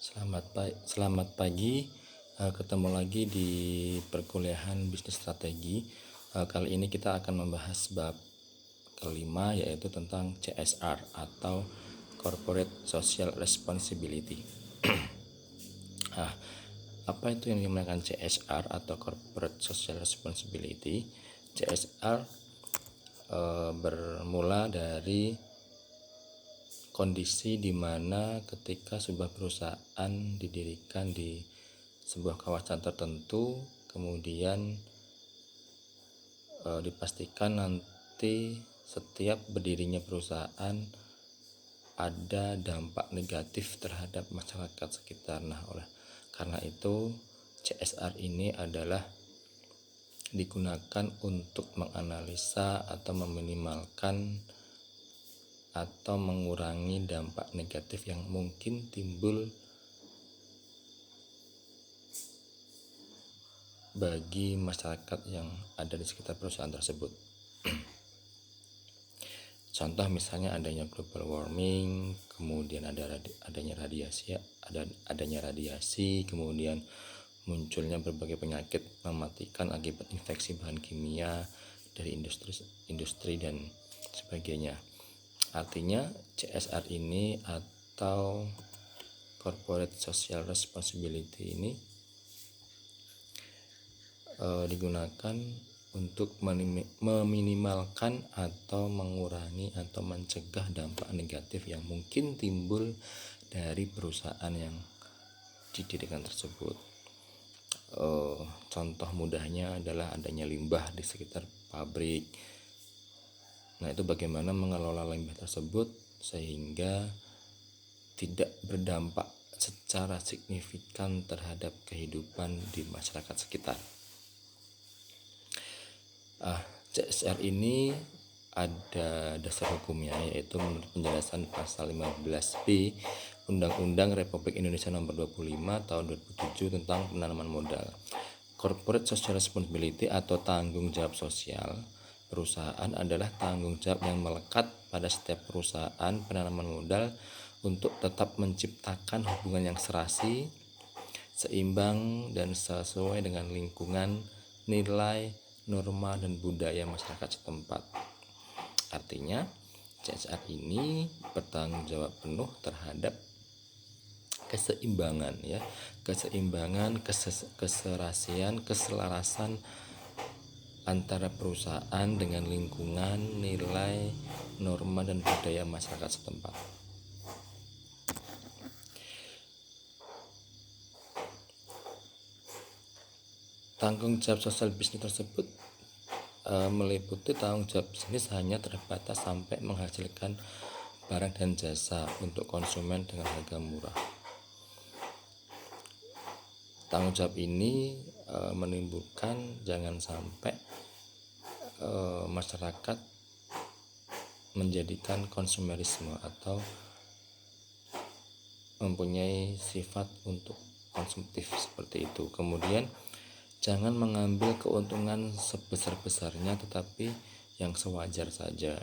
Selamat pagi. Ketemu lagi di perkuliahan bisnis strategi. Kali ini kita akan membahas bab kelima, yaitu tentang CSR atau Corporate Social Responsibility. Nah, apa itu yang dinamakan CSR atau Corporate Social Responsibility? CSR bermula dari kondisi di mana ketika sebuah perusahaan didirikan di sebuah kawasan tertentu, kemudian dipastikan nanti setiap berdirinya perusahaan ada dampak negatif terhadap masyarakat sekitar. Nah, karena itu CSR ini adalah digunakan untuk menganalisa atau meminimalkan atau mengurangi dampak negatif yang mungkin timbul bagi masyarakat yang ada di sekitar perusahaan tersebut. Contoh misalnya adanya global warming, kemudian adanya radiasi, kemudian munculnya berbagai penyakit mematikan akibat infeksi bahan kimia dari industri dan sebagainya. Artinya CSR ini atau Corporate Social Responsibility ini digunakan untuk meminimalkan atau mengurangi atau mencegah dampak negatif yang mungkin timbul dari perusahaan yang didirikan tersebut. Contoh mudahnya adalah adanya limbah di sekitar pabrik. Nah, itu bagaimana mengelola limbah tersebut sehingga tidak berdampak secara signifikan terhadap kehidupan di masyarakat sekitar. CSR ini ada dasar hukumnya, yaitu menurut penjelasan pasal 15B Undang-Undang Republik Indonesia Nomor 25 Tahun 2007 tentang penanaman modal. Corporate Social Responsibility atau tanggung jawab sosial perusahaan adalah tanggung jawab yang melekat pada setiap perusahaan penanaman modal untuk tetap menciptakan hubungan yang serasi, seimbang, dan sesuai dengan lingkungan, nilai, norma, dan budaya masyarakat setempat. Artinya CSR ini bertanggung jawab penuh terhadap keseimbangan, keserasian, keselarasan antara perusahaan dengan lingkungan, nilai, norma, dan budaya masyarakat setempat. Tanggung jawab sosial bisnis tersebut meliputi tanggung jawab bisnis hanya terbatas sampai menghasilkan barang dan jasa untuk konsumen dengan harga murah. Tanggung jawab ini menimbulkan jangan sampai masyarakat menjadikan konsumerisme atau mempunyai sifat untuk konsumtif seperti itu. Kemudian jangan mengambil keuntungan sebesar-besarnya, tetapi yang sewajar saja.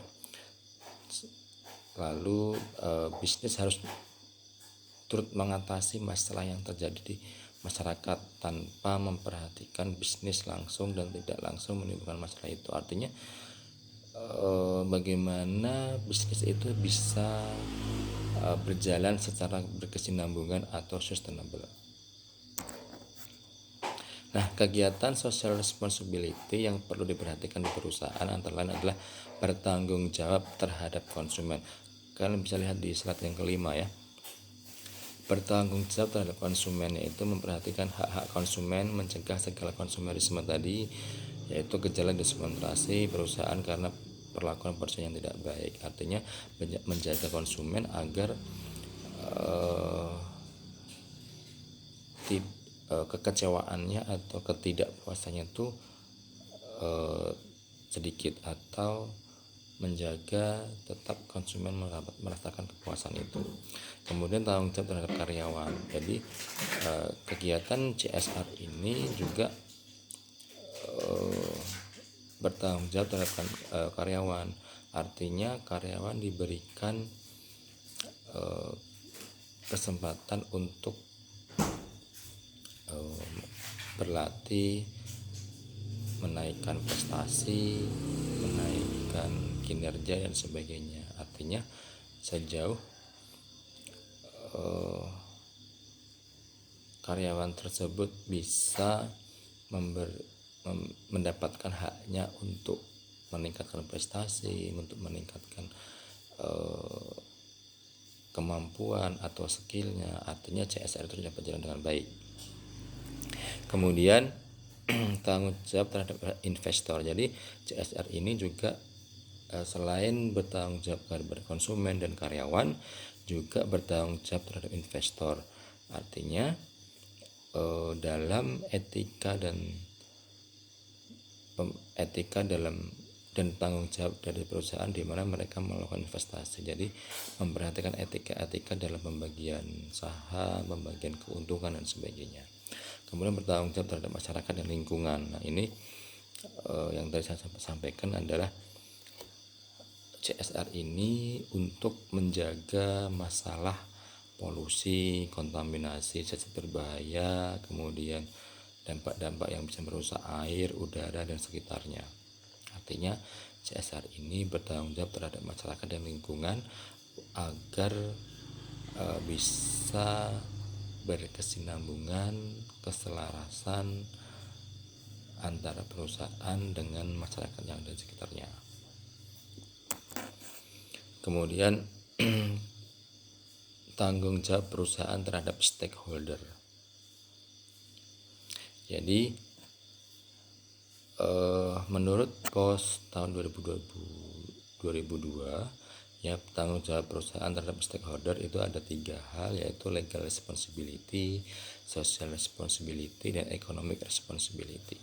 Lalu bisnis harus turut mengatasi masalah yang terjadi di masyarakat tanpa memperhatikan bisnis langsung dan tidak langsung menimbulkan masalah itu. Artinya bagaimana bisnis itu bisa berjalan secara berkesinambungan atau sustainable. Nah, kegiatan social responsibility yang perlu diperhatikan di perusahaan antara lain adalah bertanggung jawab terhadap konsumen. Kalian bisa lihat di slide yang kelima ya. Bertanggung jawab terhadap konsumen yaitu memperhatikan hak-hak konsumen, mencegah segala konsumerisme tadi, yaitu gejala diskonsentrasi perusahaan karena perlakuan perusahaan yang tidak baik. Artinya menjaga konsumen agar kekecewaannya atau ketidakpuasannya itu sedikit, atau menjaga tetap konsumen merasakan kepuasan itu. Kemudian tanggung jawab terhadap karyawan. Jadi kegiatan CSR ini juga bertanggung jawab terhadap karyawan. Artinya karyawan diberikan kesempatan untuk berlatih, menaikkan prestasi, menaikkan kinerja dan sebagainya. Artinya sejauh karyawan tersebut bisa mendapatkan haknya untuk meningkatkan prestasi, untuk meningkatkan kemampuan atau skillnya, artinya CSR itu dapat berjalan dengan baik. Kemudian tanggung jawab terhadap investor. Jadi CSR ini juga selain bertanggung jawab kepada konsumen dan karyawan, juga bertanggung jawab terhadap investor. Artinya dalam etika dan tanggung jawab dari perusahaan di mana mereka melakukan investasi. Jadi memperhatikan etika dalam pembagian saham, pembagian keuntungan dan sebagainya. Kemudian bertanggung jawab terhadap masyarakat dan lingkungan. Nah, ini yang tadi saya sampaikan adalah CSR ini untuk menjaga masalah polusi, kontaminasi zat berbahaya, kemudian dampak-dampak yang bisa merusak air, udara dan sekitarnya. Artinya CSR ini bertanggung jawab terhadap masyarakat dan lingkungan agar bisa berkesinambungan, keselarasan antara perusahaan dengan masyarakat yang ada di sekitarnya. Kemudian tanggung jawab perusahaan terhadap stakeholder. Jadi menurut POS tahun 2002 ya, tanggung jawab perusahaan terhadap stakeholder itu ada 3 hal, yaitu legal responsibility, social responsibility, dan economic responsibility.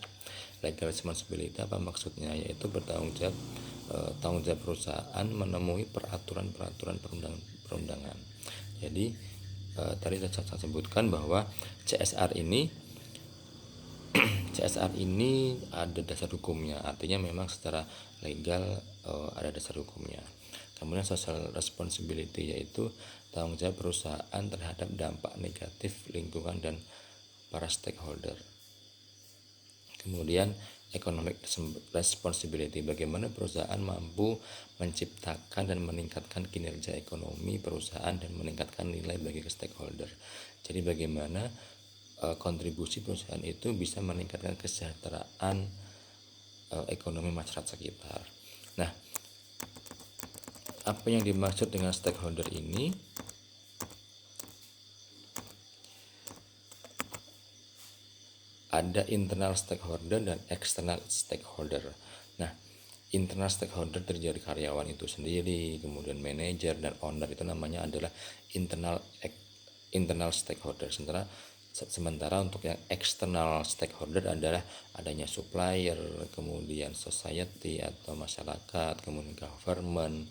Legal responsibility apa maksudnya? Yaitu bertanggung jawab tanggung jawab perusahaan memenuhi peraturan-peraturan perundangan. Jadi tadi saya sebutkan bahwa CSR ini ada dasar hukumnya, artinya memang secara legal ada dasar hukumnya. Kemudian social responsibility yaitu tanggung jawab perusahaan terhadap dampak negatif lingkungan dan para stakeholder. Kemudian economic responsibility, bagaimana perusahaan mampu menciptakan dan meningkatkan kinerja ekonomi perusahaan dan meningkatkan nilai bagi stakeholder. Jadi bagaimana kontribusi perusahaan itu bisa meningkatkan kesejahteraan ekonomi masyarakat sekitar. Nah, apa yang dimaksud dengan stakeholder ini? Ada internal stakeholder dan external stakeholder. Nah, internal stakeholder terdiri dari karyawan itu sendiri, kemudian manajer dan owner, itu namanya adalah internal stakeholder. Sementara untuk yang external stakeholder adalah adanya supplier, kemudian society atau masyarakat, kemudian government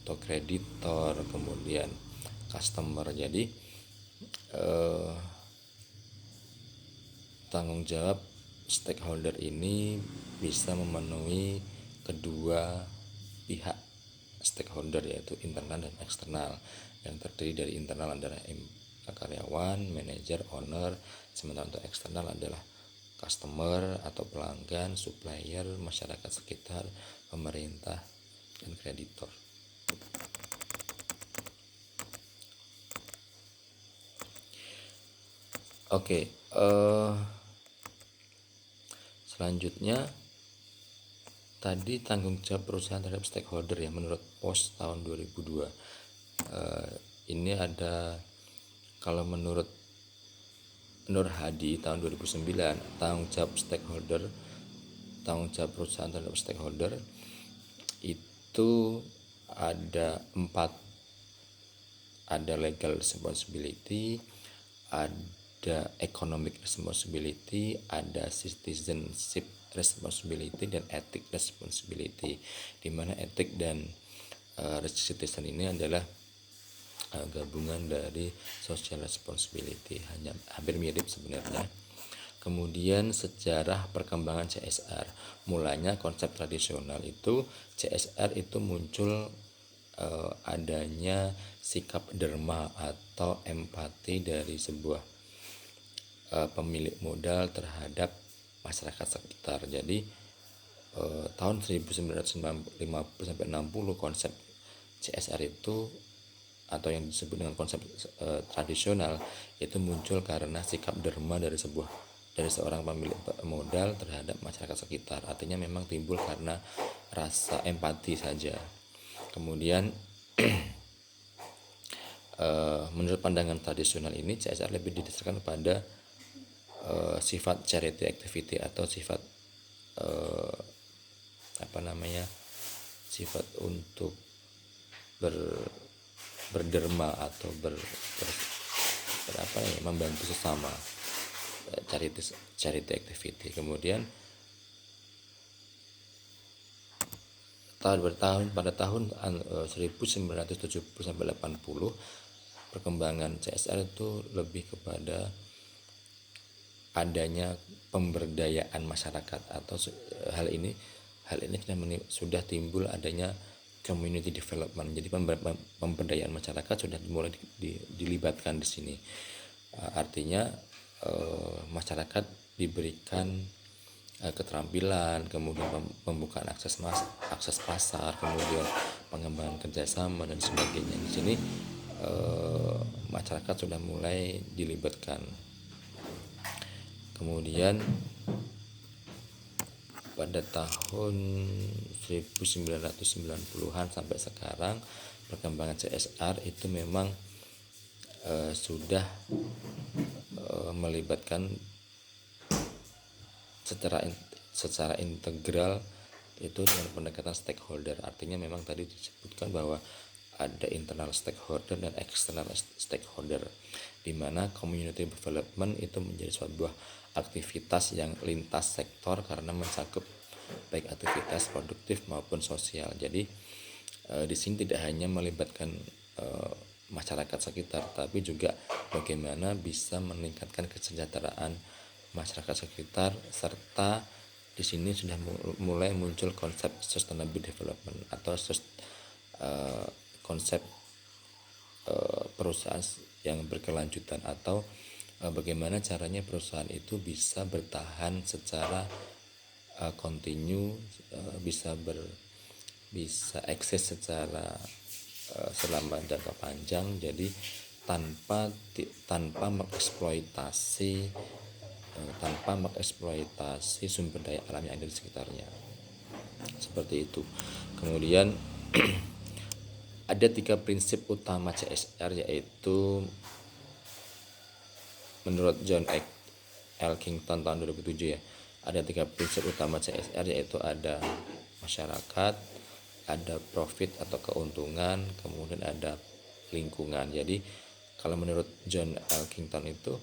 atau kreditor, kemudian customer. Jadi tanggung jawab stakeholder ini bisa memenuhi kedua pihak stakeholder, yaitu internal dan eksternal. Yang terdiri dari internal adalah karyawan, manajer, owner, sementara untuk eksternal adalah customer atau pelanggan, supplier, masyarakat sekitar, pemerintah, dan kreditor. Oke, selanjutnya tadi tanggung jawab perusahaan terhadap stakeholder ya, menurut POS tahun 2002. Ini ada, kalau menurut Nur Hadi tahun 2009, tanggung jawab perusahaan terhadap stakeholder itu ada 4. Ada legal responsibility, ada economic responsibility, ada citizenship responsibility, dan ethic responsibility. Di mana etik dan citizen ini adalah gabungan dari social responsibility, hanya hampir mirip sebenarnya. Kemudian sejarah perkembangan CSR. Mulanya konsep tradisional itu CSR itu muncul adanya sikap derma atau empati dari sebuah pemilik modal terhadap masyarakat sekitar. Jadi tahun 1950 sampai 60 konsep CSR itu atau yang disebut dengan konsep tradisional itu muncul karena sikap derma dari seorang pemilik modal terhadap masyarakat sekitar. Artinya memang timbul karena rasa empati saja. Kemudian menurut pandangan tradisional ini CSR lebih didasarkan pada sifat charity activity atau sifat sifat untuk berderma atau membantu sesama, charity activity. Kemudian pada tahun 1970 sampai 80 perkembangan CSR itu lebih kepada adanya pemberdayaan masyarakat atau hal ini sudah timbul adanya community development. Jadi pemberdayaan masyarakat sudah mulai dilibatkan di sini. Artinya masyarakat diberikan keterampilan, kemudian pembukaan akses pasar, kemudian pengembangan kerjasama dan sebagainya. Di sini masyarakat sudah mulai dilibatkan. Kemudian pada tahun 1990-an sampai sekarang perkembangan CSR itu memang sudah melibatkan secara integral itu dengan pendekatan stakeholder. Artinya memang tadi disebutkan bahwa ada internal stakeholder dan external stakeholder, di mana community development itu menjadi sebuah aktivitas yang lintas sektor karena mencakup baik aktivitas produktif maupun sosial. Jadi di sini tidak hanya melibatkan masyarakat sekitar, tapi juga bagaimana bisa meningkatkan kesejahteraan masyarakat sekitar, serta di sini sudah mulai muncul konsep sustainable development atau konsep perusahaan yang berkelanjutan atau bagaimana caranya perusahaan itu bisa bertahan secara kontinu, bisa eksis secara selama jangka panjang. Jadi tanpa mengeksploitasi sumber daya alam yang ada di sekitarnya. Seperti itu. Kemudian ada 3 prinsip utama CSR, yaitu menurut John Elkington tahun 2007 ya. Ada 3 prinsip utama CSR, yaitu ada masyarakat, ada profit atau keuntungan, kemudian ada lingkungan. Jadi kalau menurut John Elkington itu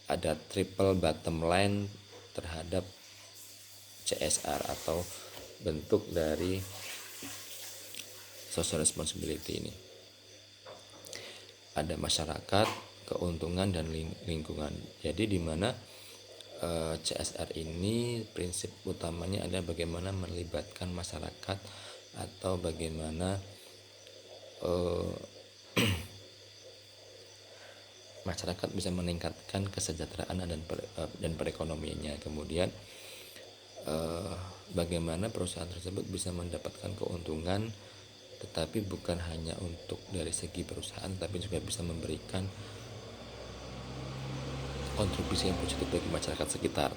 ada triple bottom line terhadap CSR atau bentuk dari social responsibility ini. Ada masyarakat, keuntungan dan lingkungan. Jadi di mana CSR ini prinsip utamanya adalah bagaimana melibatkan masyarakat atau bagaimana masyarakat bisa meningkatkan kesejahteraan dan perekonomiannya. Kemudian bagaimana perusahaan tersebut bisa mendapatkan keuntungan, tetapi bukan hanya untuk dari segi perusahaan, tapi juga bisa memberikan kontribusi yang positif bagi masyarakat sekitar.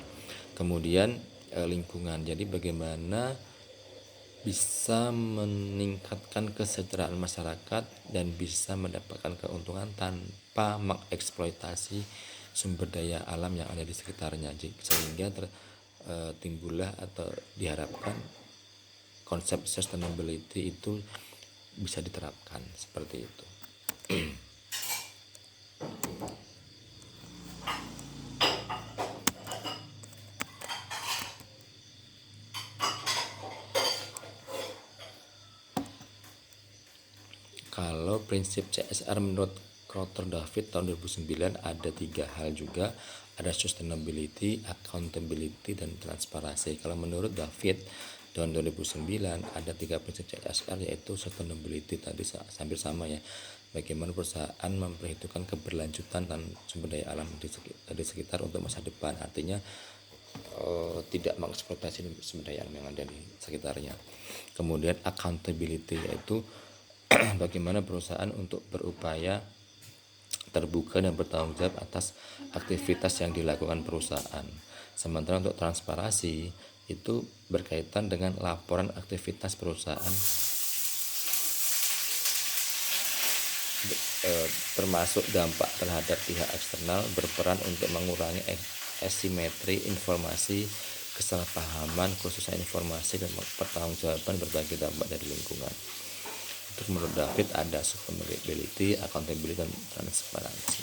Kemudian lingkungan, jadi bagaimana bisa meningkatkan kesejahteraan masyarakat dan bisa mendapatkan keuntungan tanpa mengeksploitasi sumber daya alam yang ada di sekitarnya, sehingga timbullah atau diharapkan konsep sustainability itu bisa diterapkan seperti itu. Kalau prinsip CSR menurut Crowther David tahun 2009 ada 3 hal juga, ada sustainability, accountability, dan transparansi. Kalau menurut David tahun 2009 ada 3 prinsip CSR, yaitu sustainability tadi hampir sama ya, bagaimana perusahaan memperhitungkan keberlanjutan dan sumber daya alam di sekitar untuk masa depan. Artinya tidak mengeksploitasi sumber daya alam yang ada di sekitarnya. Kemudian accountability, yaitu bagaimana perusahaan untuk berupaya terbuka dan bertanggung jawab atas aktivitas yang dilakukan perusahaan. Sementara untuk transparansi itu berkaitan dengan laporan aktivitas perusahaan, termasuk dampak terhadap pihak eksternal, berperan untuk mengurangi asimetri informasi, kesalahpahaman, khususnya informasi dan pertanggungjawaban berbagai dampak dari lingkungan. Untuk menurut David ada sustainability, accountability, dan transparansi.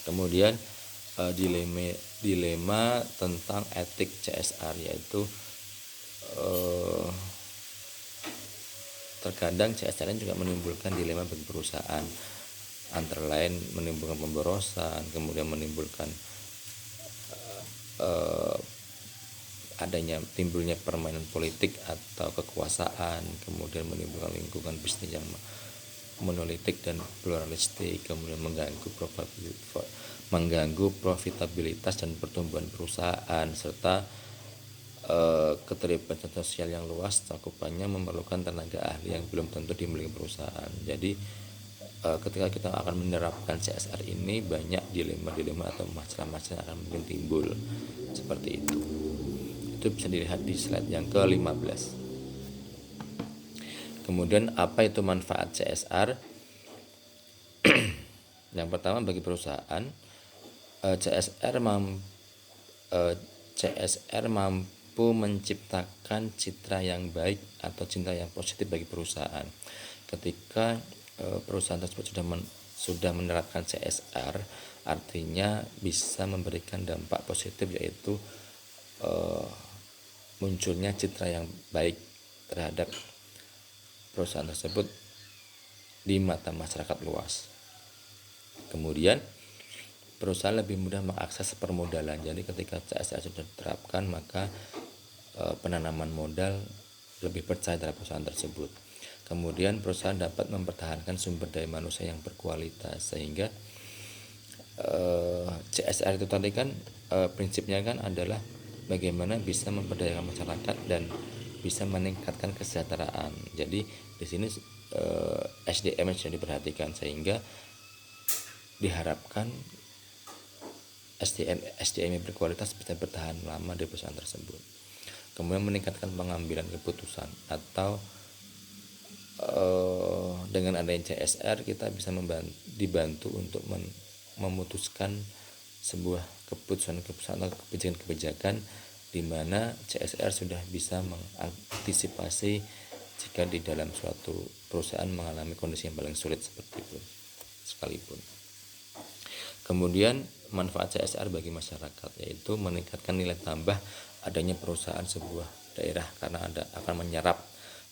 Kemudian dilema tentang etik CSR, yaitu terkadang CSR juga menimbulkan dilema bagi perusahaan, antara lain menimbulkan pemborosan, kemudian menimbulkan timbulnya permainan politik atau kekuasaan, kemudian menimbulkan lingkungan bisnis yang monolitik dan pluralistik, kemudian mengganggu profitabilitas dan pertumbuhan perusahaan, serta keterlibatan sosial yang luas cakupannya memerlukan tenaga ahli yang belum tentu dimiliki perusahaan. Jadi ketika kita akan menerapkan CSR ini, banyak dilema-dilema atau masalah-masalah akan mungkin timbul seperti itu. Itu bisa dilihat di slide yang ke-15. Kemudian apa itu manfaat CSR? Yang pertama, bagi perusahaan, CSR mampu menciptakan citra yang baik atau citra yang positif bagi perusahaan. Ketika perusahaan tersebut sudah menerapkan CSR, artinya bisa memberikan dampak positif, yaitu munculnya citra yang baik terhadap perusahaan tersebut di mata masyarakat luas. Kemudian perusahaan lebih mudah mengakses permodalan. Jadi ketika CSR sudah diterapkan, maka penanaman modal lebih percaya terhadap perusahaan tersebut. Kemudian perusahaan dapat mempertahankan sumber daya manusia yang berkualitas, sehingga CSR itu tadi kan prinsipnya kan adalah bagaimana bisa memberdayakan masyarakat dan bisa meningkatkan kesejahteraan. Jadi di sini SDM sudah diperhatikan, sehingga diharapkan SDM yang berkualitas bisa bertahan lama di perusahaan tersebut. Kemudian meningkatkan pengambilan keputusan, atau dengan adanya CSR kita bisa dibantu untuk memutuskan sebuah keputusan atau kebijakan di mana CSR sudah bisa mengantisipasi jika di dalam suatu perusahaan mengalami kondisi yang paling sulit seperti itu sekalipun. Kemudian manfaat CSR bagi masyarakat, yaitu meningkatkan nilai tambah adanya perusahaan sebuah daerah, karena akan menyerap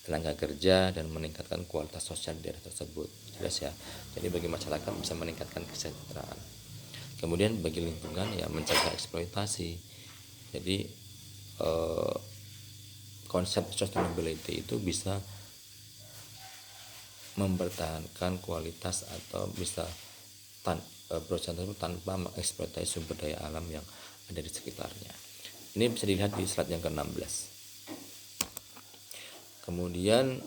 tenaga kerja dan meningkatkan kualitas sosial di daerah tersebut. Jelas ya. Jadi bagi masyarakat bisa meningkatkan kesejahteraan. Kemudian bagi lingkungan, ya mencegah eksploitasi. Jadi konsep sustainability itu bisa mempertahankan kualitas atau bisa perusahaan tersebut tanpa mengeksploitasi sumber daya alam yang ada di sekitarnya. Ini bisa dilihat di slide yang ke-16. Kemudian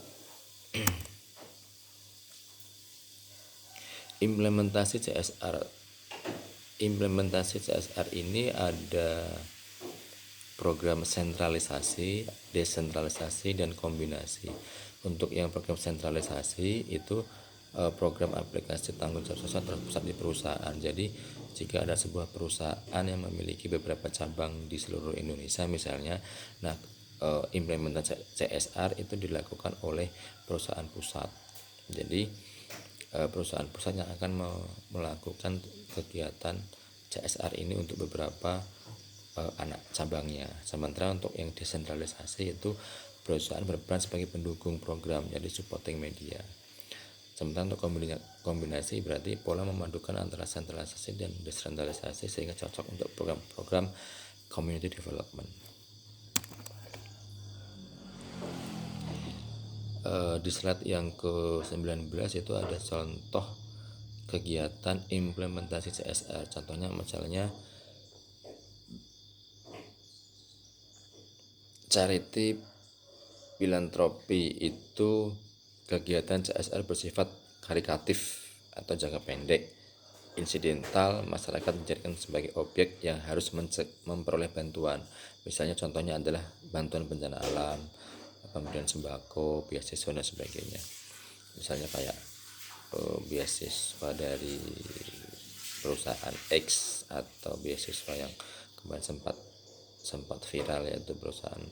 implementasi CSR ini ada program sentralisasi, desentralisasi, dan kombinasi. Untuk yang program sentralisasi itu program aplikasi tanggung jawab sosial terpusat di perusahaan. Jadi jika ada sebuah perusahaan yang memiliki beberapa cabang di seluruh Indonesia misalnya, nah implementasi CSR itu dilakukan oleh perusahaan pusat. Jadi perusahaan pusat yang akan melakukan kegiatan CSR ini untuk beberapa anak cabangnya. Sementara untuk yang desentralisasi itu perusahaan berperan sebagai pendukung program, jadi supporting media. Sementara untuk kombinasi berarti pola memadukan antara sentralisasi dan desentralisasi sehingga cocok untuk program-program community development. Di slide yang ke-19 itu ada contoh kegiatan implementasi CSR. Contohnya misalnya charity filantropi itu kegiatan CSR bersifat karitatif atau jangka pendek, insidental, masyarakat dijadikan sebagai objek yang harus memperoleh bantuan. Misalnya contohnya adalah bantuan bencana alam, pemberian sembako, beasiswa dan sebagainya. Misalnya kayak beasiswa dari perusahaan X atau beasiswa yang kemarin sempat viral, yaitu perusahaan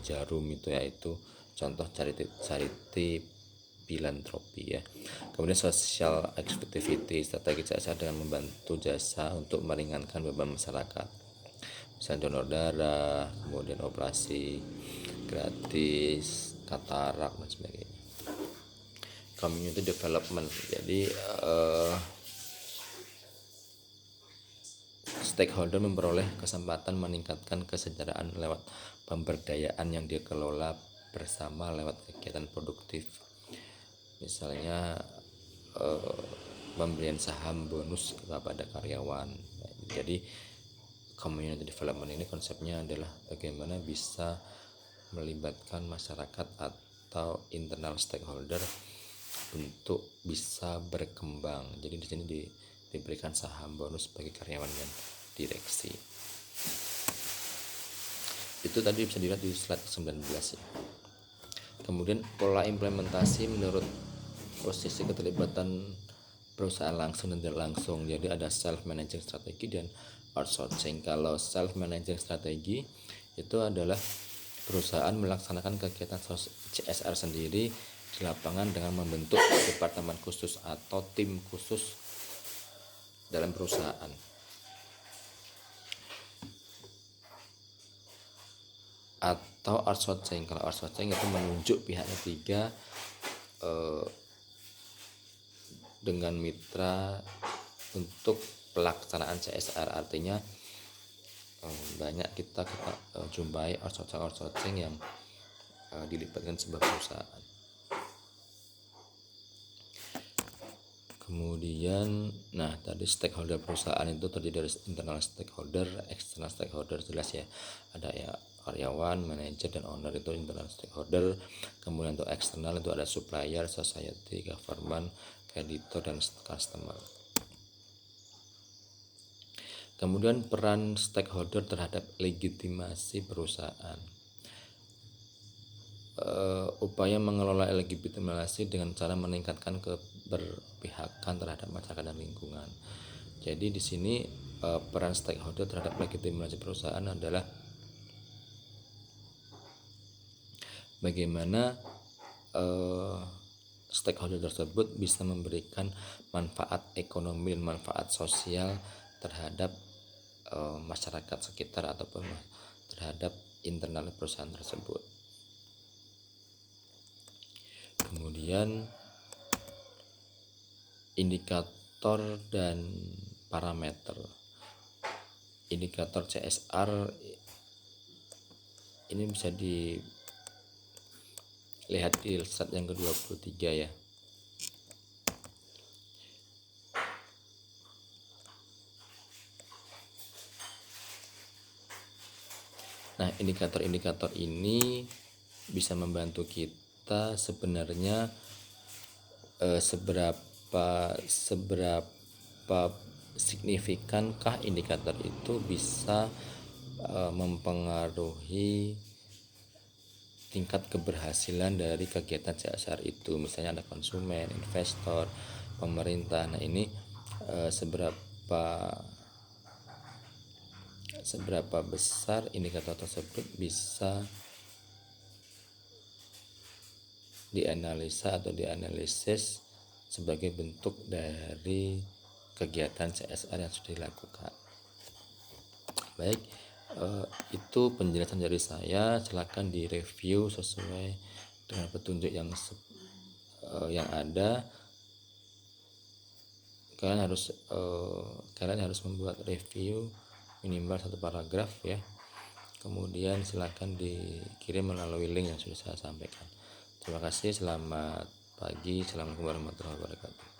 Jarum, itu yaitu contoh charity filantropi ya. Kemudian social activity, strategi CSR dengan membantu jasa untuk meringankan beban masyarakat, misalnya donor darah, kemudian operasi gratis katarak dan sebagainya. Community development, jadi stakeholder memperoleh kesempatan meningkatkan kesejahteraan lewat pemberdayaan yang dikelola bersama lewat kegiatan produktif, misalnya pemberian saham bonus kepada karyawan. Jadi community development ini konsepnya adalah bagaimana bisa melibatkan masyarakat atau internal stakeholder untuk bisa berkembang. Jadi di sini diberikan saham bonus bagi karyawan dan direksi. Itu tadi bisa dilihat di slide 19 ya. Kemudian pola implementasi menurut posisi keterlibatan perusahaan langsung dan tidak langsung. Jadi ada self managing strategi dan outsourcing. Kalau self managing strategi itu adalah perusahaan melaksanakan kegiatan CSR sendiri di lapangan dengan membentuk departemen khusus atau tim khusus dalam perusahaan. Atau outsourcing. Kalau outsourcing itu menunjuk pihak ketiga dengan mitra untuk pelaksanaan CSR. Artinya banyak kita jumpai outsourcing yang dilibatkan sebuah perusahaan. Kemudian, nah tadi stakeholder perusahaan itu terdiri dari internal stakeholder, external stakeholder, jelas ya. Ada ya karyawan, manajer, dan owner, itu internal stakeholder. Kemudian untuk eksternal itu ada supplier, society, government, kreditor, dan customer. Kemudian peran stakeholder terhadap legitimasi perusahaan. Upaya mengelola legitimasi dengan cara meningkatkan keberpihakan terhadap masyarakat dan lingkungan. Jadi di sini peran stakeholder terhadap legitimasi perusahaan adalah bagaimana stakeholder tersebut bisa memberikan manfaat ekonomi dan manfaat sosial terhadap masyarakat sekitar ataupun terhadap internal perusahaan tersebut. Kemudian indikator dan parameter. Indikator CSR ini bisa dilihat di slide yang ke-23 ya. Nah, indikator-indikator ini bisa membantu kita sebenarnya seberapa signifikankah indikator itu bisa mempengaruhi tingkat keberhasilan dari kegiatan CSR itu. Misalnya ada konsumen, investor, pemerintah. Nah, ini seberapa besar indikator tersebut bisa dianalisa atau dianalisis sebagai bentuk dari kegiatan CSR yang sudah dilakukan. Baik, itu penjelasan dari saya. Silakan direview sesuai dengan petunjuk yang ada. Kalian harus membuat review minimal 1 paragraf ya. Kemudian silakan dikirim melalui link yang sudah saya sampaikan. Terima kasih, selamat pagi, assalamualaikum warahmatullahi wabarakatuh.